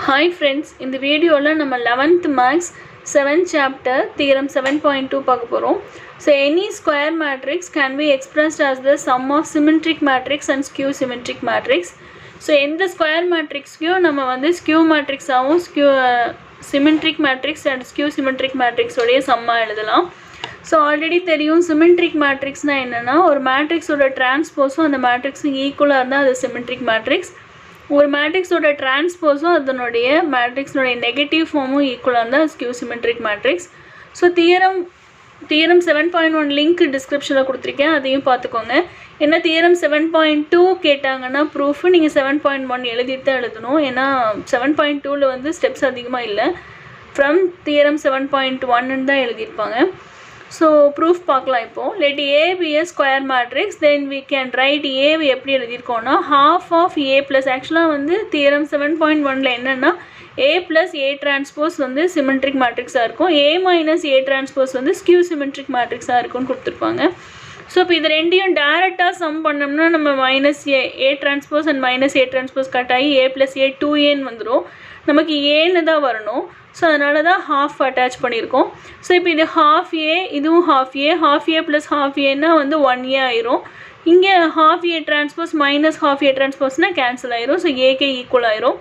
Hi friends, in the video la நம்ம 11th maths 7th chapter theorem 7.2 பார்க்க போறோம். So any square matrix can be expressed as the sum of symmetric matrix and skew symmetric matrix. So எந்த square matrixையும் நம்ம வந்து skew matrix ஆவும் symmetric matrix and skew symmetric matrix உடைய சம்மா எழுதலாம். So already தெரியும் symmetric matrix னா என்னன்னா ஒரு matrix ஓட transpose அந்த matrix ஈக்குவலா இருந்தா அது symmetric matrix. ஒரு மேட்ரிக்ஸோட டிரான்ஸ்போஸும் அதனுடைய மேட்ரிக்ஸோட நெகட்டிவ் ஃபார்மும் ஈக்குவலாக இருந்தால் skew symmetric matrix. So theorem 7.1 link டிஸ்கிரிப்ஷனில் கொடுத்துருக்கேன், அதையும் பார்த்துக்கோங்க. ஏன்னா தியரம் 7.2 கேட்டாங்கன்னா ப்ரூஃப் நீங்கள் 7.1 எழுதிட்டு தான் எழுதணும். ஏன்னா 7.2ல் வந்து ஸ்டெப்ஸ் அதிகமாக இல்லை, ஃப்ரம் தியரம் 7.1 தான் எழுதியிருப்பாங்க. So proof பார்க்கலாம். இப்போ let A be a square matrix, then we can write A எப்படி எழுதியிருக்கோம்னா half of A plus ஆக்சுவலாக வந்து theorem 7.1ல என்னென்னா A plus A transpose வந்து symmetric matrixாக இருக்கும், A minus A transpose வந்து skew symmetric matrixாக இருக்கும்னு கொடுத்துருப்பாங்க. ஸோ இப்போ இது ரெண்டையும் டேரெக்டாக சம் பண்ணோம்னா நம்ம minus A transpose and minus A transpose cut ஆகி A plus A 2Aன்னு வந்துடும், நமக்கு ஏன்னு தான் வரணும். ஸோ அதனால தான் ஹாஃப் அட்டாச் பண்ணியிருக்கோம். ஸோ இப்போ இது ஹாஃப் ஏ, இதுவும் ஹாஃப் ஏ ப்ளஸ் ஹாஃப் ஏன்னா வந்து 1A ஆயிரும். இங்கே half A transpose minus half A டிரான்ஸ்போஸ்னால் கேன்சல் ஆயிரும். ஸோ ஏகே ஈக்குவல் ஆயிரும்.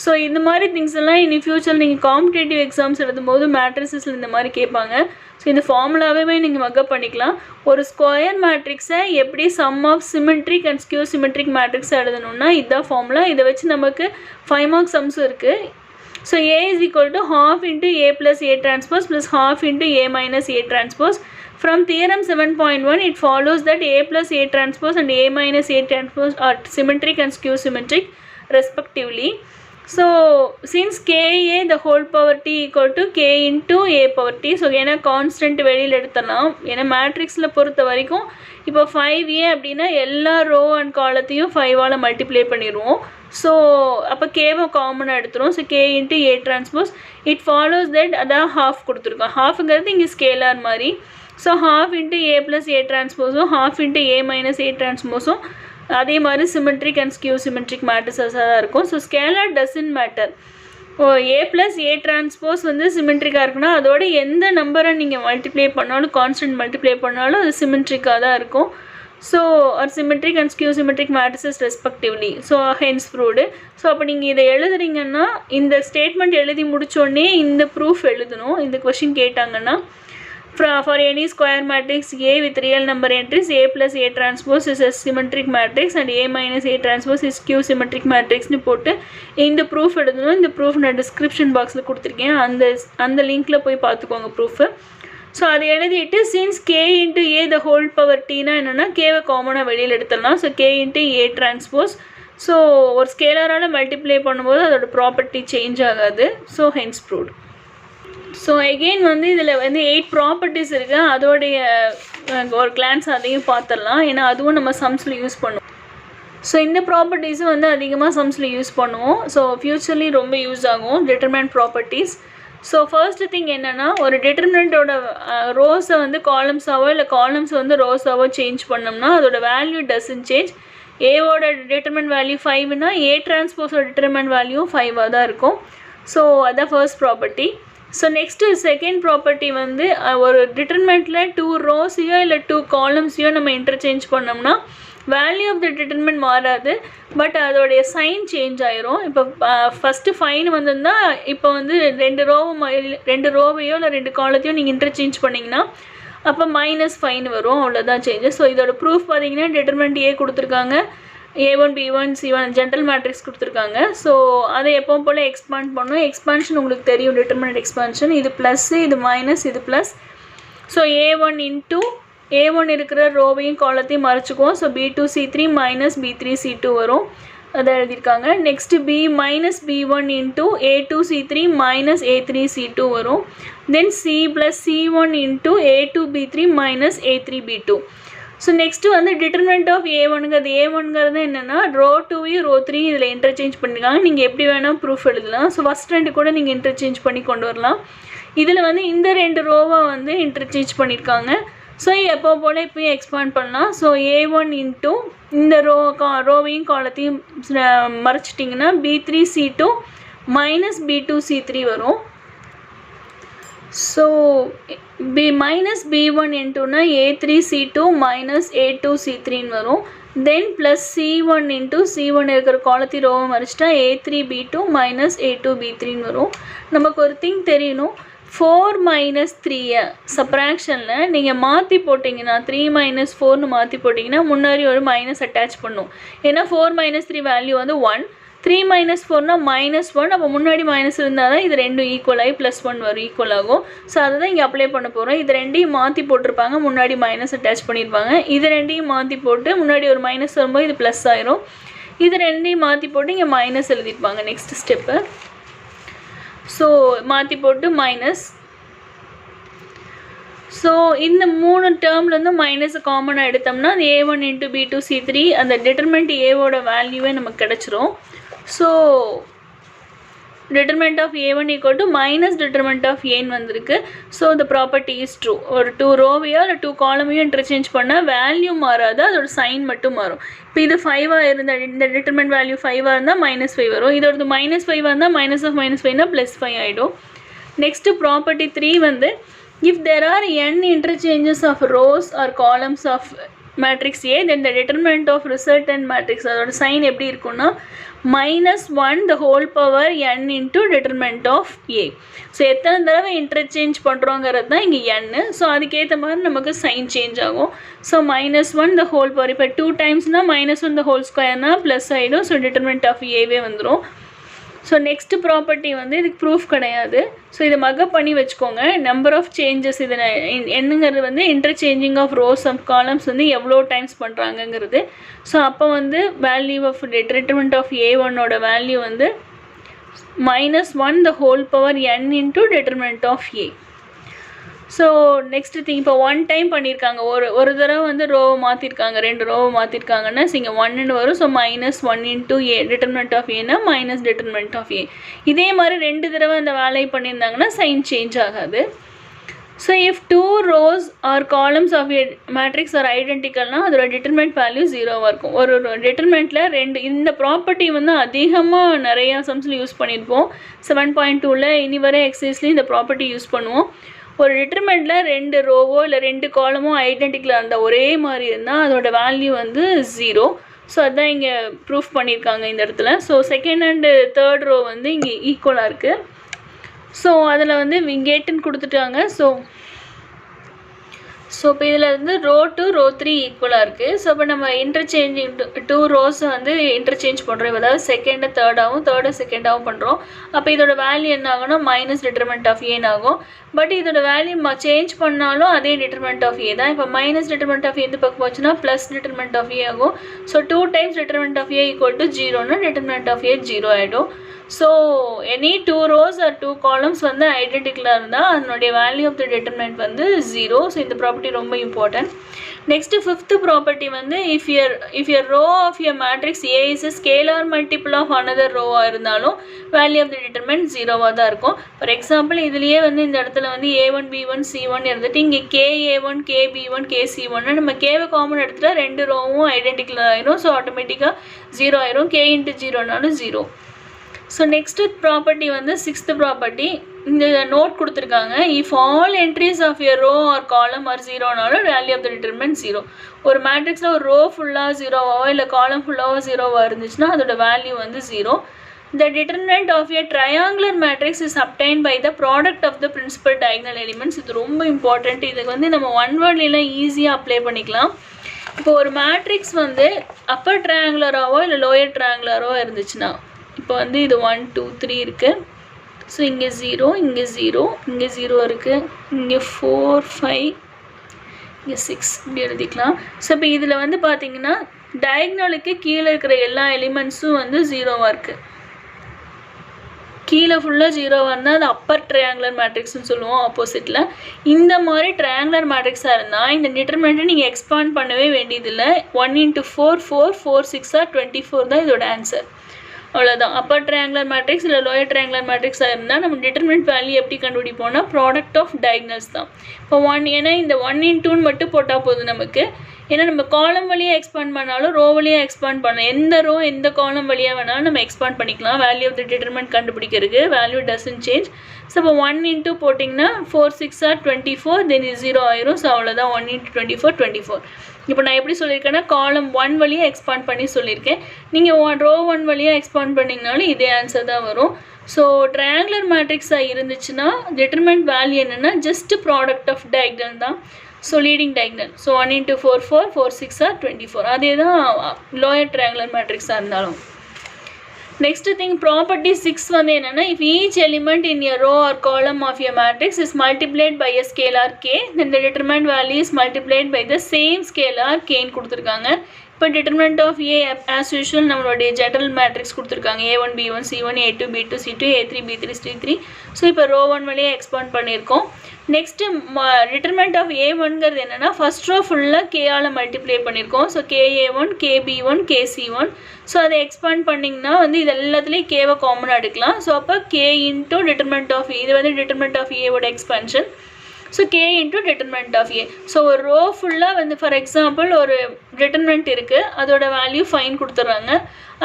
ஸோ இந்த மாதிரி திங்ஸ் எல்லாம் இனி ஃபியூச்சர் நீங்கள் காம்படேட்டிவ் எக்ஸாம்ஸ் எழுதும்போது மேட்ரிசஸில் இந்த மாதிரி கேட்பாங்க. ஸோ இந்த ஃபார்முலாவே நீங்கள் மக்கப் பண்ணிக்கலாம். ஒரு ஸ்கொயர் மேட்ரிக்ஸை எப்படி sum of symmetric and skew symmetric மேட்ரிக்ஸை எழுதணும்னா இதுதான் ஃபார்முலா. இதை வச்சு நமக்கு 5 மார்க்ஸ் சம்ஸும் இருக்குது. So A is equal to half into A plus A transpose plus half into A minus A transpose. From theorem 7.1 it follows that A plus A transpose and A minus A transpose are symmetric and skew symmetric respectively. So since Ka the whole power t equal to K into A power t, so ஏன்னா constant வெளியில் எடுத்தலாம். ஏன்னா மேட்ரிக்ஸில் பொறுத்த வரைக்கும் இப்போ 5A அப்படின்னா எல்லா row and காலத்தையும் 5ஆல் மல்டிப்ளை பண்ணிடுவோம். ஸோ அப்போ கேவை காமனாக எடுத்துரும். So K into A transpose it follows that அதான் ஹாஃப் கொடுத்துருக்கோம். ஹாஃபுங்கிறது இங்கே ஸ்கேலார் மாதிரி. So half into A plus A டிரான்ஸ்போஸும் half into A minus ஏ டிரான்ஸ்போஸும் அதே மாதிரி சிமெட்ரிக் அண்ட் ஸ்கியூ சிமெட்ரிக் மேட்ரிசஸாக தான் இருக்கும். So scalar doesn't matter. A plus A transpose வந்து சிமெட்ரிக்காக இருக்குன்னா அதோட எந்த நம்பரை நீங்கள் மல்டிப்ளை பண்ணாலும் கான்ஸ்டன்ட் மல்டிப்ளை பண்ணாலும் அது சிமெட்ரிக்காக தான் இருக்கும். So are symmetric and skew symmetric matrices respectively. So hence proved. So அப்போ நீங்கள் இதை எழுதுறீங்கன்னா இந்த ஸ்டேட்மெண்ட் எழுதி முடிச்சோடனே இந்த ப்ரூஃப் எழுதணும். இந்த கொஷின் கேட்டாங்கன்னா for any square matrix A with real number entries A plus A transpose is a symmetric matrix and A minus A transpose is skew symmetric matrix னு போட்டு இந்த ப்ரூஃப் எழுதணும். இந்த ப்ரூஃப் நான் டிஸ்கிரிப்ஷன் பாக்ஸில் கொடுத்துருக்கேன், அந்த லிங்க்கில் போய் பார்த்துக்கோங்க ப்ரூஃபு. ஸோ அதை எழுதிட்டு since K into A the whole power டீனா என்னென்னா கேவை காமனாக வெளியில் எடுத்துடலாம். So K into A transpose. So ஒரு ஸ்கேலரால் மல்டிப்ளை பண்ணும்போது அதோட ப்ராப்பர்ட்டி சேஞ்ச் ஆகாது. So hence proved. So again வந்து இதில் வந்து 8 ப்ராப்பர்ட்டிஸ் இருக்குது, அதோடைய ஒரு கிளான்ஸ் அதையும் பார்த்துடலாம். ஏன்னா அதுவும் நம்ம சம்ஸில் யூஸ் பண்ணுவோம். ஸோ இந்த ப்ராப்பர்ட்டிஸும் வந்து அதிகமாக சம்ஸில் யூஸ் பண்ணுவோம். ஸோ ஃப்யூச்சர்லேயும் ரொம்ப யூஸ் ஆகும் determinant properties. So first thing என்னென்னா ஒரு டிட்டர்மினண்ட்டோட ரோஸை வந்து காலம்ஸாவோ இல்லை காலம்ஸ் வந்து ரோஸாவோ சேஞ்ச் பண்ணோம்னா அதோட வேல்யூ டசன்ட் சேஞ்ச். ஏவோட டிட்டர்மினன்ட் வேல்யூ 5னா ஏ டிரான்ஸ்போஸோட டிட்டர்மினன்ட் வேல்யூ 5ஆக தான் இருக்கும். ஸோ அதான் first property. So next second property வந்து ஒரு டிட்டர்மினண்ட்டில் 2 ரோஸையோ இல்லை 2 காலம்ஸையோ நம்ம இன்டர்சேஞ்ச் பண்ணோம்னா வேல்யூ ஆஃப் த டிட்டர்மினன்ட் மாறாது, பட் அதோடைய சைன் சேஞ்ச் ஆயிரும். இப்போ ஃபஸ்ட்டு ஃபைன் வந்திருந்தால் இப்போ வந்து 2 ரோவையோ இல்லை 2 காலத்தையோ நீங்கள் இன்டர்சேஞ்ச் பண்ணிங்கன்னா அப்போ மைனஸ் ஃபைன் வரும், அவ்வளோதான் சேஞ்சஸ். ஸோ இதோட ப்ரூஃப் பார்த்தீங்கன்னா டிட்டர்மினன்ட் ஏ கொடுத்துருக்காங்க, A1 B1 C1 general matrix கொடுத்துருக்காங்க. ஸோ அதை எப்பவும் போல் எக்ஸ்பாண்ட் பண்ணணும். எக்ஸ்பான்ஷன் உங்களுக்கு தெரியும், டிட்டர்மினன்ட் எக்ஸ்பான்ஷன். இது ப்ளஸ்ஸு, இது மைனஸ், இது plus. So A1 into A1 இருக்கிற ரோவையும் காலத்தையும் மறைச்சிக்குவோம். So B2 C3 minus B3 C2 வரும், அதை எழுதியிருக்காங்க. Next B minus B1 into A2 C3 minus A3 C2 வரும். தென் C plus C1 into A2 B3 minus A3 B2. So next வந்து determinant of A1ங்கிறது என்னென்னா row 2 row 3 இதில் interchange பண்ணியிருக்காங்க. நீங்கள் எப்படி வேணால் ப்ரூஃப் எழுதலாம். ஸோ ஃபஸ்ட் 2 கூட நீங்கள் இன்டர்சேஞ்ச் பண்ணி கொண்டு வரலாம். இதில் வந்து இந்த 2 ரோவை வந்து இன்டர்சேஞ்ச் பண்ணியிருக்காங்க. ஸோ எப்போ போல் இப்போயும் எக்ஸ்பாண்ட் பண்ணலாம். ஸோ A1 இன்ட்டு இந்த ரோவையும் காலத்தையும் மறைச்சிட்டிங்கன்னா B3 C2 minus B2C3 வரும். So minus B1 into A3C2 minus A2C3 வரும். Then plus C1 into C1 இருக்கிற காலத்தி ரோவை மறிச்சிட்டா A3B2 minus A2B3 வரும். நமக்கு ஒரு திங் தெரியணும், 4 minus 3 சப்ராக்ஷனில் நீங்கள் மாற்றி போட்டிங்கன்னா 3 minus 4னு மாற்றி போட்டிங்கன்னா முன்னாடி ஒரு மைனஸ் அட்டாச் பண்ணும். ஏன்னா 4 minus 3 வேல்யூ வந்து 1, 3 minus 4னா -1, அப்போ முன்னாடி மைனஸ் இருந்தால் தான் இது ரெண்டும் ஈக்குவல் ஆகி +1 வரும், ஈக்குவல் ஆகும். ஸோ அதை தான் இங்கே அப்ளை பண்ண போகிறோம். இது ரெண்டையும் மாற்றி போட்டிருப்பாங்க, முன்னாடி மைனஸ் அட்டாச் பண்ணியிருப்பாங்க. இது ரெண்டையும் மாற்றி போட்டு முன்னாடி ஒரு மைனஸ் வரும்போது இது ப்ளஸ் ஆயிரும். இது ரெண்டையும் மாற்றி போட்டு இங்கே மைனஸ் எழுதியிருப்பாங்க நெக்ஸ்ட் ஸ்டெப்பு. ஸோ மாற்றி போட்டு மைனஸ். ஸோ இந்த 3 டேர்ம்லேருந்து மைனஸ் காமனாக எடுத்தோம்னா அது A1 into B2C3 அந்த டிட்டர்மெண்ட் ஏவோட வேல்யூவே நமக்கு கிடச்சிரும். So determinant of A1 equal to minus determinant of Aன்னு வந்திருக்கு. So the property is true. ஒரு 2 ரோவையோ இல்லை 2 காலமையும் இன்டர்சேஞ்ச் பண்ணால் வேல்யூ மாறாது, அதோட சைன் மட்டும் மாறும். இப்போ இது 5 இருந்தால் இந்த டிட்டர்மெண்ட் வேல்யூ 5 இருந்தால் -5 வரும். இதோட -5 இருந்தால் -5னா +5 ஆகிடும். நெக்ஸ்ட்டு ப்ராப்பர்ட்டி 3 வந்து if there are n interchanges of rows or columns of matrix A, then the determinant of resultant matrix அதோட சைன் எப்படி இருக்குன்னா -1 the whole power n into determinant of A. So எத்தனை தடவை இன்டர்சேஞ்ச் பண்ணுறோங்கிறது தான் இங்கே n. So அதுக்கேற்ற மாதிரி நமக்கு சைன் சேஞ்ச் ஆகும். ஸோ -1 the whole power, இப்போ 2 டைம்ஸ்னால் -1 the whole squareனா ப்ளஸ் ஆகிடும். ஸோ determinant of Aவே வந்துடும். ஸோ நெக்ஸ்ட்டு ப்ராப்பர்ட்டி வந்து இதுக்கு ப்ரூஃப் கிடையாது. ஸோ இதை மக்கப் பண்ணி வச்சுக்கோங்க. நம்பர் ஆஃப் சேஞ்சஸ் இது என்னங்கிறது வந்து interchanging of rows of columns வந்து எவ்வளோ டைம்ஸ் பண்ணுறாங்கங்கிறது. ஸோ அப்போ வந்து வேல்யூ ஆஃப் டிட்டர்மெண்ட் ஆஃப் A1ஓட வேல்யூ வந்து -1 the whole power n into determinant of A. So next thing, இப்போ 1 டைம் பண்ணியிருக்காங்க, ஒரு தடவை வந்து ரோவை மாற்றிருக்காங்க, 2 ரோவை மாற்றிருக்காங்கன்னா இங்கே 1ன்னு வரும். So -1 into A determinant of Aனா minus determinant of A. இதே மாதிரி 2 தடவை அந்த வேலையை பண்ணியிருந்தாங்கன்னா சைன் சேஞ்ச் ஆகாது. So if 2 rows or columns of a matrix are identicalனா அதோட டிட்டர்மெண்ட் வேல்யூ 0வாக இருக்கும். ஒரு டிட்டர்மெண்ட்டில் இந்த ப்ராப்பர்ட்டி வந்து அதிகமாக நிறையா சம்ஸில் யூஸ் பண்ணியிருப்போம். 7.2ல் இனி வரை எக்ஸசைஸ்லேயும் இந்த ப்ராப்பர்ட்டி யூஸ் பண்ணுவோம். ஒரு டிட்டர்மெண்ட்டில் 2 ரோவோ இல்லை 2 காலமோ ஐடென்டிக்கலாக இருந்தால் ஒரே மாதிரி இருந்தால் அதோட வேல்யூ வந்து 0. ஸோ அதுதான் இங்கே ப்ரூஃப் பண்ணியிருக்காங்க இந்த இடத்துல. So second and third row வந்து இங்கே ஈக்குவலாக இருக்குது. ஸோ அதில் வந்து கேட்டுன்னு கொடுத்துட்டாங்க. ஸோ இப்போ இதில் வந்து ரோ 2 ரோ 3 ஈக்குவலாக இருக்குது. ஸோ இப்போ நம்ம இன்டர்சேஞ்சிங் 2 ரோஸை வந்து இன்டர்சேஞ்ச் பண்ணுறோம். அதாவது செகண்டு தேர்டாகவும் தேர்டு செகண்டாகவும் பண்ணுறோம். அப்போ இதோட வேல்யூ என்ன ஆகும்னா மைனஸ் டிட்டர்மெண்ட் ஆஃப் ஏன்னு ஆகும். பட் இதோட வேல்யூ சேஞ்ச் பண்ணாலும் அதே டிட்டர்மெண்ட் ஆஃப் ஏ தான். இப்போ மைனஸ் டிட்டர்மெண்ட் ஆஃப் எந்த பக்கம் போச்சுன்னா ப்ளஸ் டிட்டர்மெண்ட் ஆஃப் ஏ ஆகும். So 2 times determinant of A equal to 0னா டிட்டர்மெண்ட் ஆஃப் ஏ 0 ஆகிடும். So any 2 rows or 2 columns வந்து ஐடென்டிக்கலாக இருந்தால் அதனுடைய வேல்யூ ஆஃப் த டிட்டர்மெண்ட் வந்து 0. ஸோ இந்த ப்ராப்பர்ட்டி ரொம்ப இம்பார்ட்டன்ட். நெக்ஸ்ட்டு ஃபிஃப்த்து ப்ராப்பர்ட்டி வந்து if your row of your matrix A is scalar multiple of another ரோவாக இருந்தாலும் வேல்யூ ஆஃப் த டிட்டர்மெண்ட் 0வாக தான் இருக்கும். ஃபார் எக்ஸாம்பிள் இதுலேயே வந்து இந்த இடத்துல வந்து A1 B1 C1 இருந்துட்டு இங்கே KA1 KB1 KC1 நம்ம கேவை காமன் எடுத்துகிட்டா 2 ரோவும் ஐடென்டிக்கலாக ஆயிரும். ஸோ ஆட்டோமேட்டிக்காக 0 ஆயிரும். K into 0னாலும் 0. ஸோ நெக்ஸ்ட்டு ப்ராப்பர்ட்டி வந்து சிக்ஸ்த்து ப்ராப்பர்ட்டி இந்த நோட் கொடுத்துருக்காங்க. If all entries of your row or column or 0னாலும் வேல்யூ ஆஃப் த டிட்டர்மெண்ட் 0. ஒரு மேட்ரிக்ஸில் ஒரு ரோ ஃபுல்லாக 0வாவோ இல்லை காலம் ஃபுல்லாக 0வாக இருந்துச்சுன்னா அதோட வேல்யூ வந்து 0. The determinant of a triangular matrix is obtained by the product of the principal diagonal elements. இது ரொம்ப இம்பார்ட்டண்ட். இதுக்கு வந்து நம்ம ஒன் வேர்ட்லாம் ஈஸியாக அப்ளை பண்ணிக்கலாம். இப்போ ஒரு மேட்ரிக்ஸ் வந்து அப்பர் ட்ரையாங்குலராவோ இல்லை லோயர் ட்ரையாங்குலராவோ இருந்துச்சுன்னா இப்போ வந்து இது 1 2 3 இருக்குது. ஸோ இங்கே 0 இங்கே 0 இங்கே 0 இருக்குது, இங்கே 4 5 இங்கே 6 இப்படி எழுதிக்கலாம். ஸோ இப்போ இதில் வந்து பார்த்தீங்கன்னா டயக்னலுக்கு கீழே இருக்கிற எல்லா எலிமெண்ட்ஸும் வந்து 0வாக இருக்குது. கீழே ஃபுல்லாக 0வாக இருந்தால் அது அப்பர் ட்ரையாங்குலர் மேட்ரிக்ஸ்னு சொல்லுவோம் ஆப்போசிட்டில். இந்த மாதிரி ட்ரையாங்குலர் மேட்ரிக்ஸாக இருந்தால் இந்த டிட்டர்மெண்ட்டை நீங்கள் எக்ஸ்பாண்ட் பண்ணவே வேண்டியதில்லை. 1 into 4 4 4 6 24 தான் இதோட ஆன்சர். அவ்வளோதான். அப்பர் ட்ரையாங்குலர் மேட்ரிக்ஸ் இல்லை லோயர் ட்ரையாங்குலர் மேட்ரிக்ஸாக இருந்தால் நம்ம டிட்டர்மெண்ட் வேல்யூ எப்படி கண்டுபிடிப்போம்னா ப்ராடக்ட் ஆஃப் டயக்னல்ஸ் தான். இப்போ 1 ஏன்னா இந்த 1 into மட்டும் போட்டால் போதும் நமக்கு. ஏன்னா நம்ம காலம் வழியாக எக்ஸ்பாண்ட் பண்ணாலும் ரோ வழியாக எக்ஸ்பாண்ட் பண்ணலாம். எந்த ரோ எந்த காலம் வழியாக வேணாலும் நம்ம எக்ஸ்பாண்ட் பண்ணிக்கலாம். வேல்யூ ஆஃப் த டிட்டர்மெண்ட் கண்டுபிடிக்கிறதுக்கு வேல்யூ டசன்ட் சேஞ்ச். ஸோ இப்போ 1 இன்ட்டு போட்டிங்கன்னா 4 6 ஆர் 24, தென் 0 ஆயிரும். ஸோ அவ்வளோதான், 1 இன்ட்டு 24 24. இப்போ நான் எப்படி சொல்லியிருக்கேன்னா காலம் 1 வழியாக எக்ஸ்பாண்ட் பண்ணி சொல்லியிருக்கேன். நீங்கள் ரோ 1 வழியாக எக்ஸ்பாண்ட் பண்ணிங்கனாலும் இதே ஆன்சர் தான் வரும். ஸோ ட்ரையாங்குலர் மேட்ரிக்ஸாக இருந்துச்சுன்னா டிட்டர்மெண்ட் வேல்யூ என்னென்னா ஜஸ்ட் ப்ராடக்ட் ஆஃப் டயக்னல் தான். So leading diagonal. So 1 into 4 4 4 6 or 24. அதே தான் லோயர் ட்ரையாங்குலர் மேட்ரிக்ஸாக இருந்தாலும். நெக்ஸ்ட் திங் ப்ராப்பர்ட்டி 6 வந்து என்னென்னா if each element in a row or column of a matrix is multiplied by a scalar k, then the determinant value is multiplied by the same scalar k ன்னு கொடுத்துருக்காங்க. இப்போ determinant of A as usual நம்மளுடைய general matrix கொடுத்துருக்காங்க. A1 B1 C1 A2 B2 C2 A3 B3 C3. So இப்போ row 1 வழியாக expand பண்ணியிருக்கோம். Next determinant of A1ங்கிறது என்னென்னா first row ஃபுல்லாக கேஆல் மல்டிப்ளை பண்ணியிருக்கோம். So KA1 KB1 KC1. So அதை எக்ஸ்பாண்ட் பண்ணிங்கன்னா வந்து இது எல்லாத்துலேயும் கேவை காமனாக எடுக்கலாம். ஸோ அப்போ K இன்ட்டு டிட்டர்மெண்ட் ஆஃப் இது வந்து டிட்டர்மெண்ட் ஆஃப் ஏவோட expansion. So K into determinant of A. So ஒரு ரோ ஃபுல்லாக வந்து ஃபார் எக்ஸாம்பிள் ஒரு டிட்டர்மெண்ட் இருக்குது, அதோட வேல்யூ ஃபைன் கொடுத்துட்றாங்க.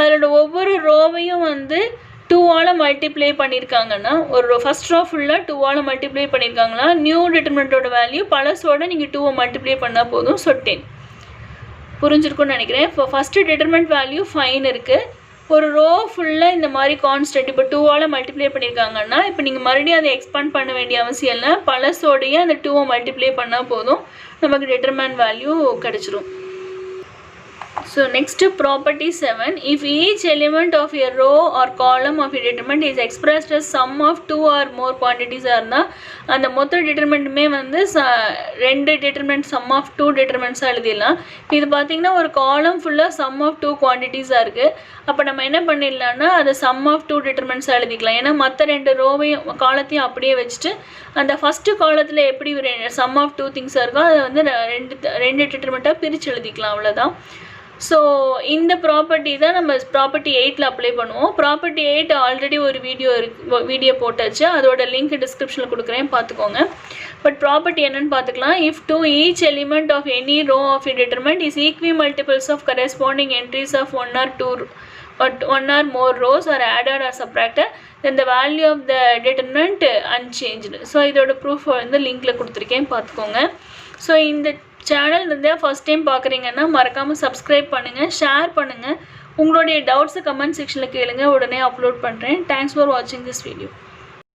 அதோட ஒவ்வொரு ரோவையும் வந்து 2ஆல் மல்டிப்ளை பண்ணியிருக்காங்கன்னா ஒரு ஃபஸ்ட் ரோ ஃபுல்லாக 2ஆல் மல்டிப்ளை பண்ணியிருக்காங்கன்னா நியூ டிட்டர்மெண்ட்டோட வேல்யூ பழசோட நீங்கள் 2 மல்டிப்ளை பண்ணால் போதும். ஸோ 10 புரிஞ்சிருக்குன்னு நினைக்கிறேன். இப்போ ஃபஸ்ட்டு டிட்டர்மெண்ட் வேல்யூ ஃபைன் இருக்குது. ஒரு ரோ ஃபுல்லாக இந்த மாதிரி கான்ஸ்டன்ட் இப்போ 2ஆல் மல்டிப்ளை பண்ணியிருக்காங்கன்னா இப்போ நீங்கள் மறுபடியும் அதை எக்ஸ்பாண்ட் பண்ண வேண்டிய அவசியம் இல்லை. பழசோடைய அந்த 2 மல்டிப்ளை பண்ணால் போதும், நமக்கு டிட்டர்மெண்ட் வேல்யூ கிடச்சிரும். So next property 7, if each element of a row or column of a determinant is expressed as sum of 2 or more quantities இருந்தால் அந்த மொத்த டிட்டர்மெண்ட்டுமே வந்து 2 டிட்டர்மெண்ட் சம் ஆஃப் 2 டிட்டர்மெண்ட்ஸாக எழுதிடலாம். இது பார்த்திங்கன்னா ஒரு காலம் ஃபுல்லாக சம் ஆஃப் 2 குவான்டிட்டிஸாக இருக்குது. அப்போ நம்ம என்ன பண்ணிடலாம்னா அதை சம் ஆஃப் 2 டிட்டர்மெண்ட்ஸாக எழுதிக்கலாம். ஏன்னா மற்ற 2 ரோவையும் காலத்தையும் அப்படியே வச்சுட்டு அந்த ஃபஸ்ட்டு காலத்தில் எப்படி சம் ஆஃப் 2 திங்ஸாக இருக்கோ அதை வந்து 2 டிட்டர்மெண்ட்டாக பிரித்து எழுதிக்கலாம், அவ்வளோதான். ஸோ இந்த ப்ராப்பர்ட்டி தான் நம்ம ப்ராப்பர்ட்டி 8ல் அப்ளை பண்ணுவோம். ப்ராப்பர்ட்டி 8 ஆல்ரெடி ஒரு வீடியோ போட்டாச்சு, அதோட லிங்க் டிஸ்கிரிப்ஷனில் கொடுக்குறேன், பார்த்துக்கோங்க. பட் ப்ராப்பர்ட்டி என்னென்னு பார்த்துக்கலாம். If to each element of any row of a determinant is equi multiples of corresponding entries of 1 or more rows are added or subtracted, then the value of the determinant unchanged. So இதோட proof வந்து லிங்க்கில் கொடுத்துருக்கேன், பார்த்துக்கோங்க. So இந்த channel வந்து first time பார்க்குறீங்கன்னா மறக்காமல் subscribe பண்ணுங்கள், ஷேர் பண்ணுங்கள். உங்களுடைய டவுட்ஸை கமெண்ட் செக்ஷனில் கேளுங்க, உடனே அப்லோட் பண்ணுறேன். தேங்க்ஸ் ஃபார் வாட்சிங் திஸ் வீடியோ.